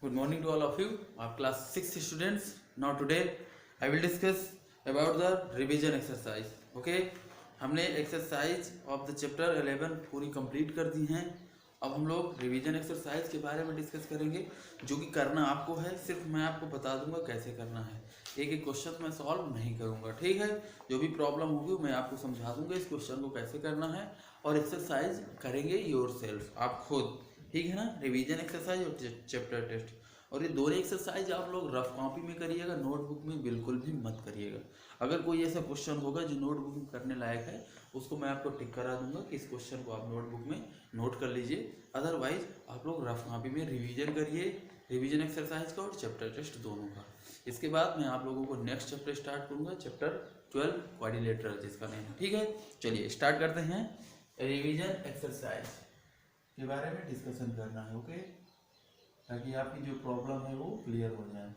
Good morning to all of you, our class 6 students. Now today I will discuss about the revision exercise. Okay, हमने exercise of the chapter 11 पूरी complete कर दी हैं. अब हम लोग revision exercise के बारे में डिस्कस करेंगे, जो कि करना आपको है. सिर्फ मैं आपको बता दूंगा कैसे करना है. एक एक क्वेश्चन मैं सॉल्व नहीं करूंगा, ठीक है. जो भी प्रॉब्लम होगी मैं आपको समझा दूंगा इस क्वेश्चन को कैसे करना है, और एक्सरसाइज करेंगे योरसेल्फ, आप खुद, ठीक है ना. रिवीजन एक्सरसाइज और चैप्टर टेस्ट, और ये दोनों एक्सरसाइज आप लोग रफ कॉपी में करिएगा, नोटबुक में बिल्कुल भी मत करिएगा. अगर कोई ऐसा क्वेश्चन होगा जो नोटबुक में करने लायक है, उसको मैं आपको टिक करा दूंगा कि इस क्वेश्चन को आप नोटबुक में नोट कर लीजिए. अदरवाइज आप लोग रफ कॉपी में रिवीजन करिए, रिवीजन एक्सरसाइज का और चैप्टर टेस्ट दोनों का. इसके बाद मैं आप लोगों को नेक्स्ट चैप्टर स्टार्ट करूँगा, चैप्टर 12 क्वाड्रिलेटरल जिसका नेम है, ठीक है. चलिए स्टार्ट करते हैं. रिवीजन एक्सरसाइज के बारे में डिस्कशन करना है, ओके, ताकि आपकी जो प्रॉब्लम है वो क्लियर हो जाए.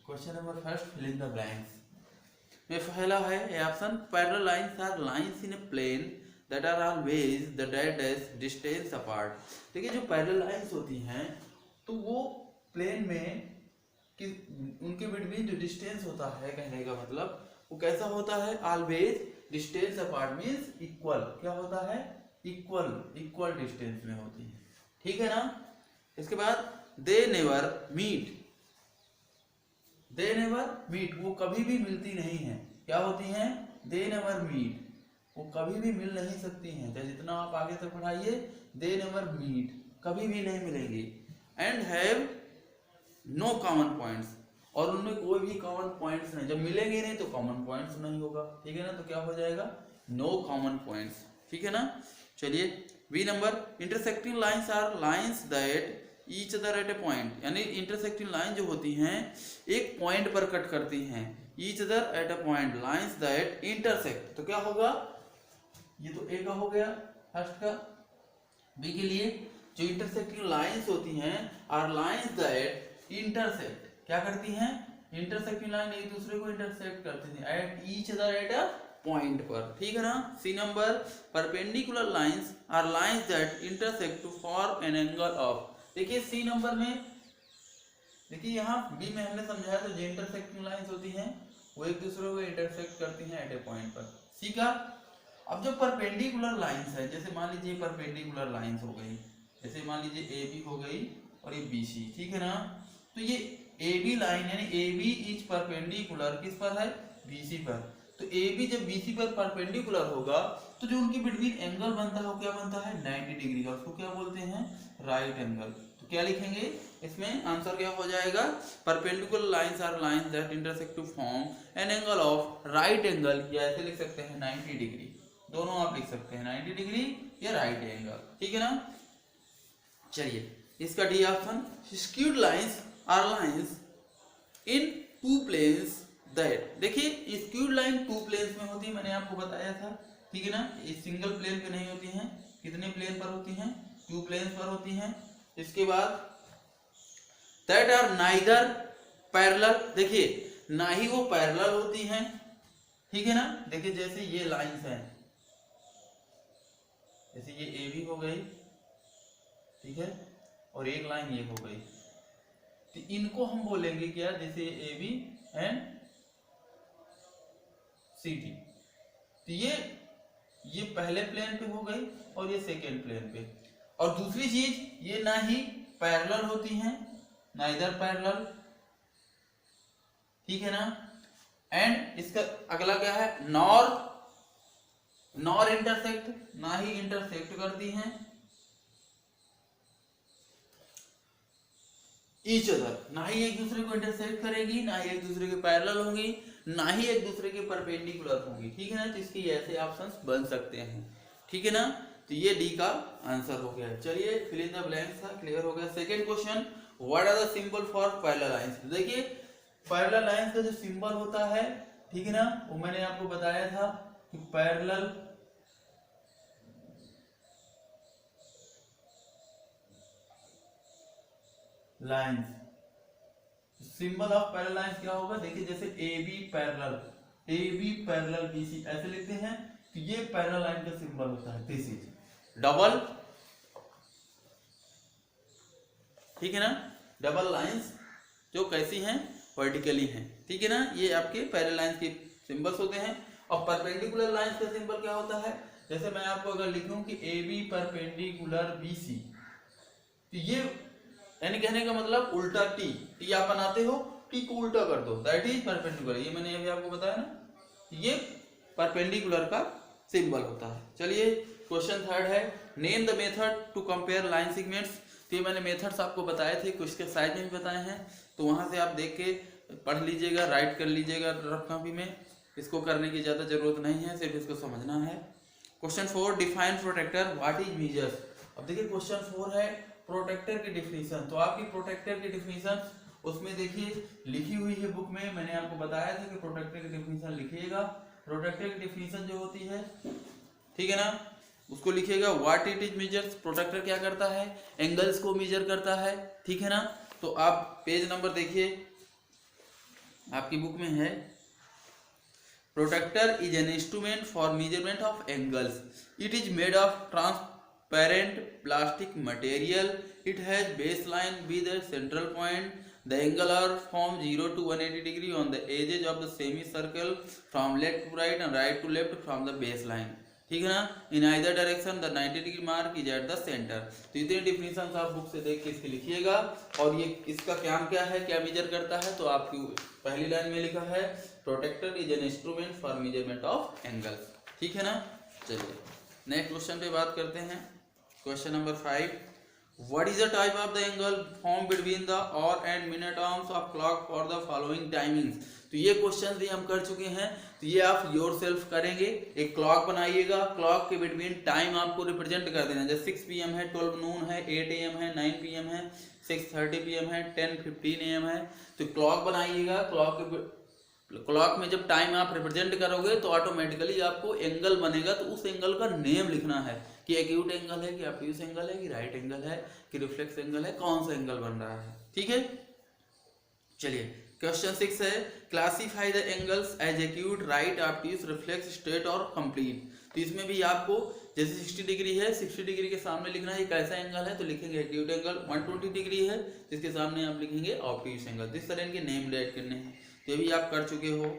Question number first, fill in the blanks में पहला है option, parallel lines are lines in a plane that are always the days distance apart. देखिए, जो पैरेलल लाइंस होती हैं तो वो प्लेन में कि उनके बिटवीन जो डिस्टेंस होता है, कहने का मतलब वो कैसा होता है, always distance apart means equal. क्या होता है, इक्वल डिस्टेंस में होती है, ठीक है ना. इसके बाद दे नेवर मीट, वो कभी भी मिलती नहीं है. क्या होती हैं, दे नेवर मीट, वो कभी भी मिल नहीं सकती हैं. चाहे जितना आप आगे तक पढ़ाइए, दे नेवर मीट, कभी भी नहीं मिलेंगी. And have no common points, और उनमें कोई भी कॉमन पॉइंट्स नहीं. जब मिलेंगे नहीं तो कॉमन पॉइंट्स नहीं होगा, ठीक है ना. तो क्या हो जाएगा, नो कॉमन पॉइंट्स, ठीक है ना. चलिए B number, intersecting lines are lines that each other at a point, यानी इंटरसेक्टिंग लाइन जो होती हैं एक पॉइंट पर कट करती हैं. Each other at a point, lines that intersect, तो क्या होगा, ये तो ए का हो गया फर्स्ट का. बी के लिए, जो इंटरसेक्टिंग लाइंस होती हैं आर लाइंस दैट इंटरसेक्ट, क्या करती हैं, इंटरसेक्टिंग लाइन एक दूसरे को इंटरसेक्ट करती थी at each other at a point पर, ठीक है ना. C number, perpendicular lines are lines that intersect to form an angle of. देखिए सी नंबर में, देखिए यहाँ बी में हमने समझाया तो जो इंटरसेक्टिंग लाइंस होती हैं वो एक दूसरे को इंटरसेक्ट करती हैं एट ए पॉइंट पर. सी का, अब जो परपेंडिकुलर लाइंस है, जैसे मान लीजिए परपेंडिकुलर लाइंस हो गई, जैसे मान लीजिए ए बी हो गई और ये बी सी, ठीक है ना. तो ये ए बी लाइन यानी ए बी इज परपेंडिकुलर किस पर है, बी सी पर. तो ए बी जब बी सी पर परपेंडिकुलर होगा तो जो उनकी बिटवीन एंगल बनता है वो क्या बनता है, 90 डिग्री का. उसको क्या बोलते हैं, राइट एंगल. तो क्या लिखेंगे इसमें, आंसर क्या हो जाएगा, perpendicular lines are lines that intersect to form an angle of right angle, या ऐसे लिख सकते हैं 90 डिग्री. दोनों आप लिख सकते हैं, 90 डिग्री या राइट एंगल, ठीक है ना. चलिए इसका D option, skewed lines are lines in two planes that. देखिए स्क्यूड लाइन टू प्लेन्स में होती है, मैंने आपको बताया था, ठीक है ना. ये सिंगल प्लेन पे नहीं होती हैं, कितने प्लेन पर होती हैं, टू प्लेन्स पर होती हैं. इसके बाद दैट आर नाइदर पैरेलल, देखिए ना ही वो पैरेलल होती हैं, ठीक है ना. देखिए जैसे ये लाइंस हैं, जैसे ये ए बी हो गई, ठीक है, और एक लाइन ये हो गई, तो इनको हम बोलेंगे क्या, जैसे A B and C T. तो ये पहले प्लेन पे हो गई और ये सेकेंड प्लेन पे. और दूसरी चीज, ये ना ही पैरेलल होती हैं, नाइदर पैरेलल, ठीक है ना. एंड इसका अगला क्या है, नॉर इंटरसेक्ट, ना ही इंटरसेक्ट करती हैं ईच अदर, ना ही एक दूसरे को इंटरसेक्ट करेगी, ना ही एक दूसरे के पैरेलल होंगी, ना ही एक दूसरे के परपेंडिकुलर होंगी, ठीक है ना. तो इसके ऐसे ऑप्शंस बन सकते हैं, ठीक है ना. तो ये डी का आंसर हो गया. चलिए फिल इन द ब्लैंक्स था, क्लियर हो गया. Second question, what are the symbol for parallel lines. देखिए पैरेलल लाइंस का जो सिंबल होता है, ठीक है ना, वो मैंने आपको बताया था कि parallel lines, symbol of parallel lines क्या होगा, देखिए जैसे A B parallel B C ऐसे लिखते हैं, तो ये पैरेलल लाइन का सिंबल होता है. दिस इज डबल ठीक है ना। डबल लाइंस जो कैसी हैं, वर्टिकली हैं, ठीक है ना। ये आपके पैरेलल लाइंस के सिंबल्स होते हैं। और परपेंडिकुलर लाइंस का सिंबल क्या होता है, जैसे मैं आपको अगर लिखूं कि A B perpendicular B C, तो ये यानी कहने का मतलब उल्टा टी, टी आप बनाते हो, टी को उल्टा कर दो, दैट इज परपेंडिकुलर। ये मैंने अभी आपको बताया ना, ये परपेंडिकुलर का सिंबल होता है। चलिए क्वेश्चन थर्ड है, name the method to compare line segments. तो ये मैंने मेथड्स आपको बताए थे, कुछ के साइज में भी बताए हैं, तो वहां से आप देख के पढ़ लीजिएगा, राइट कर लीजिएगा रफ कॉपी में। इसको करने की ज़्यादा जरूरत नहीं है, सिर्फ इसको समझना है। Question 4, define protector, what is measures. अब देखिए क्वेश्चन 4 है प्रोटेक्टर की डिफिनीशन। तो आपकी प्रोटेक्टर की डिफिनीशन उसमें देखिए लिखी हुई है बुक में, मैंने आपको बताया था कि प्रोटेक्टर की डिफिनीशन लिखिएगा। प्रोटेक्टर की डिफिनीशन जो होती है, ठीक है ना, उसको लिखिएगा what it is measures. Protector क्या करता है, एंगल्स को मेजर करता है, ठीक है ना। तो आप पेज नंबर देखिए, आपकी बुक में है, protector is an instrument for measurement of angles, it is made of transparent plastic material, it has base line with a central point, the angle are from 0 to 180 degree on the edges of the semicircle from left to right and right to left from the baseline, ठीक है ना। In either direction the 90 degree mark is at the centre. तो इतने definition आप book से देख के इसके लिखिएगा। और ये इसका काम क्या है, क्या मेजर करता है, तो आपकी पहली लाइन में लिखा है protector is an instrument for measurement of angles, ठीक है ना। चलिए नेक्स्ट क्वेश्चन पे बात करते हैं। Question number 5, what is the type of the angle form between the our and minute arms of clock for the following timings. तो ये क्वेश्चन भी हम कर चुके हैं, तो ये आप योर सेल्फ करेंगे। एक क्लॉक बनाइएगा, क्लॉक के बिटवीन टाइम आपको रिप्रेजेंट कर देना, जैसे 6 PM है, 12 नून है, 8 AM है, 9 PM है, 6:30 PM है, 10:15 AM है। तो क्लॉक बनाइएगा, क्लॉक में जब टाइम आप रिप्रेजेंट करोगे तो ऑटोमेटिकली आपको एंगल बनेगा, तो उस एंगल का नेम लिखना है कि एक्यूट एंगल है, कि ऑब्ट्यूस एंगल है, कि राइट एंगल है, कि रिफ्लेक्स एंगल है, कौन सा एंगल बन रहा है, ठीक है। चलिए क्वेश्चन 6 है, classify the angles as acute, right, obtuse, reflex, straight और कंप्लीट। तो इसमें भी आपको जैसे 60 डिग्री है, 60 डिग्री के सामने लिखना है कैसा एंगल है, तो लिखेंगे एक्यूट एंगल। 120 डिग्री है, जिसके सामने आप लिखेंगे ऑब्ट्यूस एंगल। इस तरह इनके नेम राइट करने हैं, ये भी आप कर चुके हो।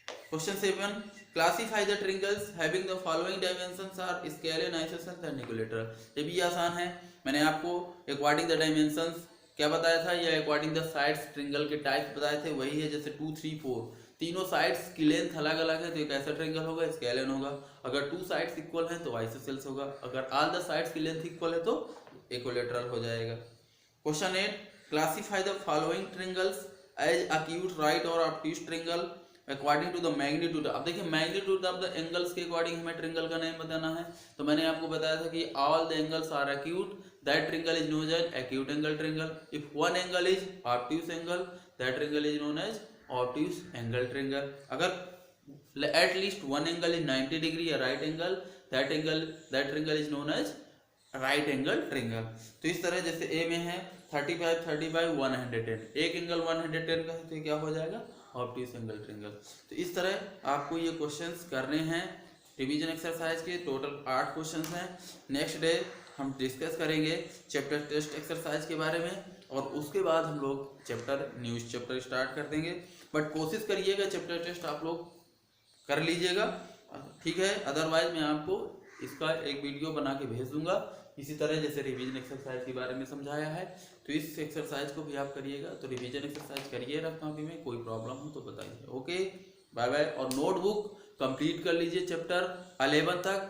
Question 7, classify the triangles having the following dimensions are scalene, isosceles and equilateral. ये भी आसान है, मैंने आपको अकॉर्डिंग द डायमेंशंस क्या बताया था, या अकॉर्डिंग द साइड्स ट्रिंगल के टाइप्स बताए थे, वही है। जैसे 2, 3, 4 तीनों साइड्स की लेंथ अलग अलग है, तो एक ऐसा ट्रिंगल होगा, स्केलिन होगा। अगर 2 साइड्स इक्वल हैं तो आइसोसेलेस होगा, अगर ऑल द साइड्स की लेंथ इक्वल है तो इक्विलेटरल हो जाएगा। Question 8, classify the following triangles as acute, right और obtuse triangle according to the magnitude. अब देखिए मैग्नीट्यूड ऑफ द एंगल्स के अकॉर्डिंग हमें ट्रिंगल का नेम बताना है। तो मैंने आपको बताया था कि all the angles are acute, that triangle is known as acute angle triangle. If one angle is obtuse angle, that triangle is known as obtuse angle triangle. अगर at least one angle is 90 degree या right angle, that triangle is known as right angle triangle. तो इस तरह जैसे ए में है 35, 35, 110, एक angle 110 का है, तो क्या हो जाएगा, ऑब्ट्यूस एंगल ट्रिंगल। तो इस तरह आपको ये क्वेश्चंस करने हैं रिवीजन एक्सरसाइज के। टोटल 8 क्वेश्चंस हैं। नेक्स्ट डे हम डिस्कस करेंगे चैप्टर टेस्ट एक्सरसाइज के बारे में, और उसके बाद हम लोग न्यूज़ चैप्टर स्टार्ट कर देंगे। बट कोशिश करिएगा चैप्टर टेस्ट आप लोग कर लीजिएगा, ठीक है। अदरवाइज मैं आपको इसका एक वीडियो बना के भेज दूंगा, इसी तरह जैसे रिवीजन एक्सरसाइज के बारे में समझाया है। तो इस एक्सरसाइज को भी आप करिएगा। तो रिवीजन एक्सरसाइज करिए रफ कॉपी में, कोई प्रॉब्लम हो तो बताइए। Okay, bye bye. और नोटबुक कंप्लीट कर लीजिए चैप्टर 11 तक,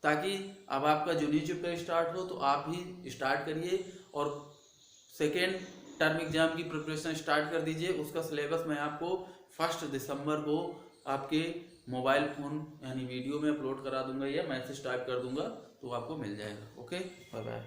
ताकि अब आपका जो न्यू चैप्टर स्टार्ट हो तो आप ही स्टार्ट करिए, और सेकेंड टर्म एग्जाम की प्रिपरेशन स्टार्ट कर दीजिए। उसका सिलेबस मैं आपको 1 दिसंबर को आपके मोबाइल फ़ोन यानी वीडियो में अपलोड करा दूंगा, या मैसेज टाइप कर दूंगा, तो आपको मिल जाएगा। Okay, bye bye.